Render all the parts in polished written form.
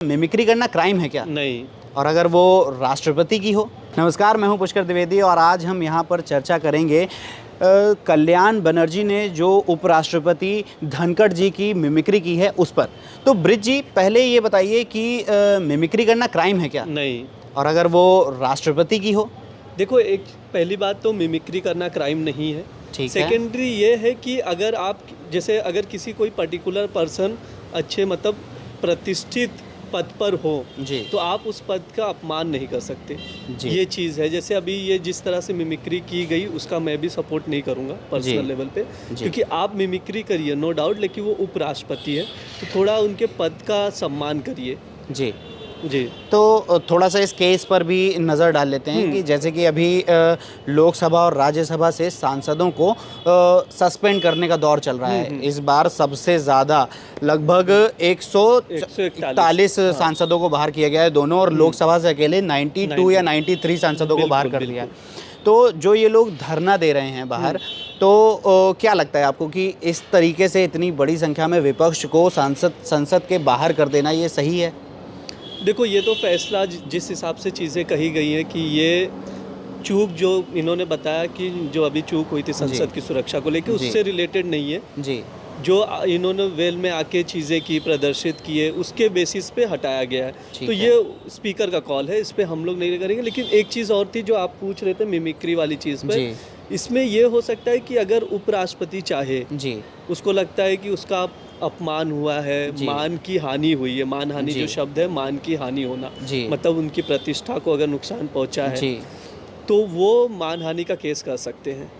Mimicry करना crime है क्या? नहीं। और अगर वो राष्ट्रपति की हो? नमस्कार, मैं हूं पुष्कर द्विवेदी और आज हम यहां पर चर्चा करेंगे कल्याण बनर्जी ने जो उपराष्ट्रपति धनखड़ जी की मिमिक्री की है उस पर। तो ब्रिज जी, पहले ये बताइए कि मिमिक्री करना क्राइम है क्या? नहीं। और अगर वो राष्ट्रपति की हो? देखो, एक पहली बात तो मिमिक्री करना क्राइम नहीं है। ठीक है। सेकेंडरी ये है कि अगर आप जैसे अगर किसी कोई पर्टिकुलर पर्सन अच्छे मतलब प्रतिष्ठित पद पर हो जी। तो आप उस पद का अपमान नहीं कर सकते। जी। ये चीज़ है। जैसे अभी ये जिस तरह से मिमिक्री की गई उसका मैं भी सपोर्ट नहीं करूँगा पर्सनल लेवल पे, क्योंकि आप मिमिक्री करिए नो डाउट, लेकिन वो उपराष्ट्रपति है तो थोड़ा उनके पद का सम्मान करिए। जी जी। तो थोड़ा सा इस केस पर भी नज़र डाल लेते हैं कि जैसे कि अभी लोकसभा और राज्यसभा से सांसदों को सस्पेंड करने का दौर चल रहा है। इस बार सबसे ज़्यादा लगभग 141 सांसदों को बाहर किया गया है दोनों, और लोकसभा से अकेले 92 या 93 सांसदों को बाहर कर दिया है। तो जो ये लोग धरना दे रहे हैं बाहर, तो क्या लगता है आपको कि इस तरीके से इतनी बड़ी संख्या में विपक्ष को संसद के बाहर कर देना ये सही है? देखो, ये तो फैसला जिस हिसाब से चीज़ें कही गई हैं कि ये चूक जो इन्होंने बताया कि जो अभी चूक हुई थी संसद की सुरक्षा को लेकर, उससे रिलेटेड नहीं है। जी। जो इन्होंने वेल में आके चीज़ें की, प्रदर्शित किए, उसके बेसिस पे हटाया गया है। तो ये स्पीकर का कॉल है, इस पे हम लोग नहीं करेंगे। लेकिन एक चीज़ और थी जो आप पूछ रहे थे मिमिक्री वाली चीज़ पे, इसमें ये हो सकता है कि अगर उपराष्ट्रपति चाहे, उसको लगता है कि उसका अपमान हुआ है, मान की हानि हुई है, मानहानि जो शब्द है, मान की हानि होना, मतलब उनकी प्रतिष्ठा को अगर नुकसान पहुंचा है तो वो मानहानि का केस कर सकते हैं।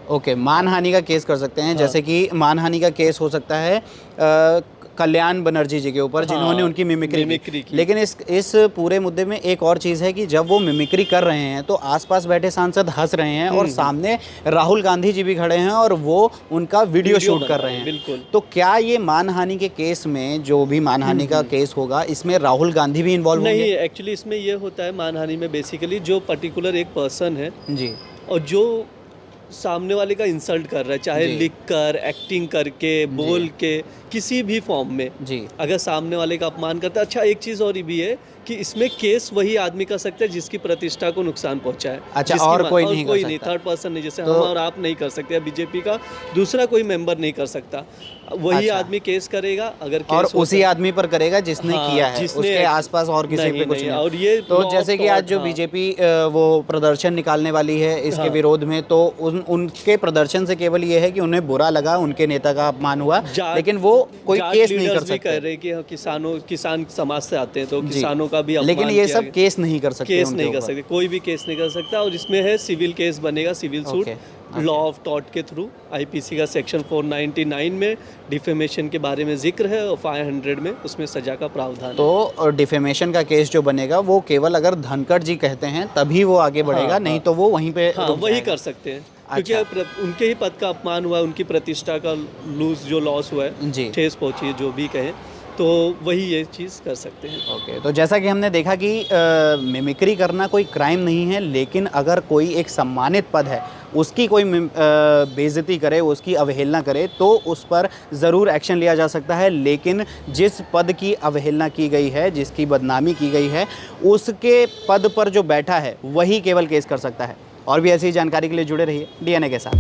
ओके, मानहानि का केस कर सकते हैं। जैसे कि मानहानि का केस हो सकता है कल्याण बनर्जी जी के ऊपर, जिन्होंने उनकी मिमिक्री की। लेकिन इस पूरे मुद्दे में एक और चीज़ है कि जब वो मिमिक्री कर रहे हैं तो आसपास बैठे सांसद हंस रहे हैं और सामने राहुल गांधी जी भी खड़े हैं और वो उनका वीडियो शूट कर रहे हैं। बिल्कुल। तो क्या ये मानहानि के केस में, जो भी मानहानि का केस होगा, इसमें राहुल गांधी भी इन्वॉल्व होंगे? नहीं, एक्चुअली इसमें ये होता है मानहानि में बेसिकली जो पर्टिकुलर एक पर्सन है जी, और जो सामने वाले का इंसल्ट कर रहा है, चाहे लिख कर, एक्टिंग करके, बोल के, किसी भी फॉर्म में अगर सामने वाले का अपमान करता है। अच्छा, एक चीज़ और भी है कि इसमें केस वही आदमी कर सकता है जिसकी प्रतिष्ठा को नुकसान पहुंचा है। अच्छा, और कोई नहीं, थर्ड पर्सन नहीं, जैसे हम और आप नहीं कर सकते, बीजेपी का दूसरा कोई मेंबर नहीं कर सकता। वही आदमी केस करेगा, अगर केस और उसी आदमी पर करेगा जिसने किया है, उसके आसपास और किसी पे कुछ नहीं। और ये तो जैसे कि आज जो बीजेपी वो प्रदर्शन निकालने वाली है इसके विरोध में, तो उनके प्रदर्शन से केवल ये है कि उन्हें बुरा लगा, उनके नेता का अपमान हुआ, लेकिन वो कोई केस नहीं कर सकते। कह रहे कि किसान समाज से आते हैं तो किसानों का भी अपमान, लेकिन ये सब केस नहीं कर सकते, केस नहीं कर सकते, कोई भी केस नहीं कर सकता। और इसमें है सिविल केस बनेगा, civil suit, law of tort के थ्रू। आईपीसी का सेक्शन 499 में डिफेमेशन के बारे में जिक्र है और 500 में उसमें सजा का प्रावधान है। तो डिफेमेशन का केस जो बनेगा वो केवल अगर धनखड़ जी कहते हैं तभी वो आगे बढ़ेगा, नहीं तो वो वहीं पे वही कर सकते हैं। क्योंकि उनके ही पद का अपमान हुआ है, उनकी प्रतिष्ठा का जो लॉस हुआ है, ठेस पहुंची है, जो भी कहें, तो वही ये चीज़ कर सकते हैं। ओके, तो जैसा कि हमने देखा कि मिमिक्री करना कोई क्राइम नहीं है, लेकिन अगर कोई एक सम्मानित पद है उसकी कोई बेइज्जती करे, उसकी अवहेलना करे, तो उस पर ज़रूर एक्शन लिया जा सकता है। लेकिन जिस पद की अवहेलना की गई है, जिसकी बदनामी की गई है, उसके पद पर जो बैठा है वही केवल केस कर सकता है। और भी ऐसी जानकारी के लिए जुड़े रहिए DNA के साथ।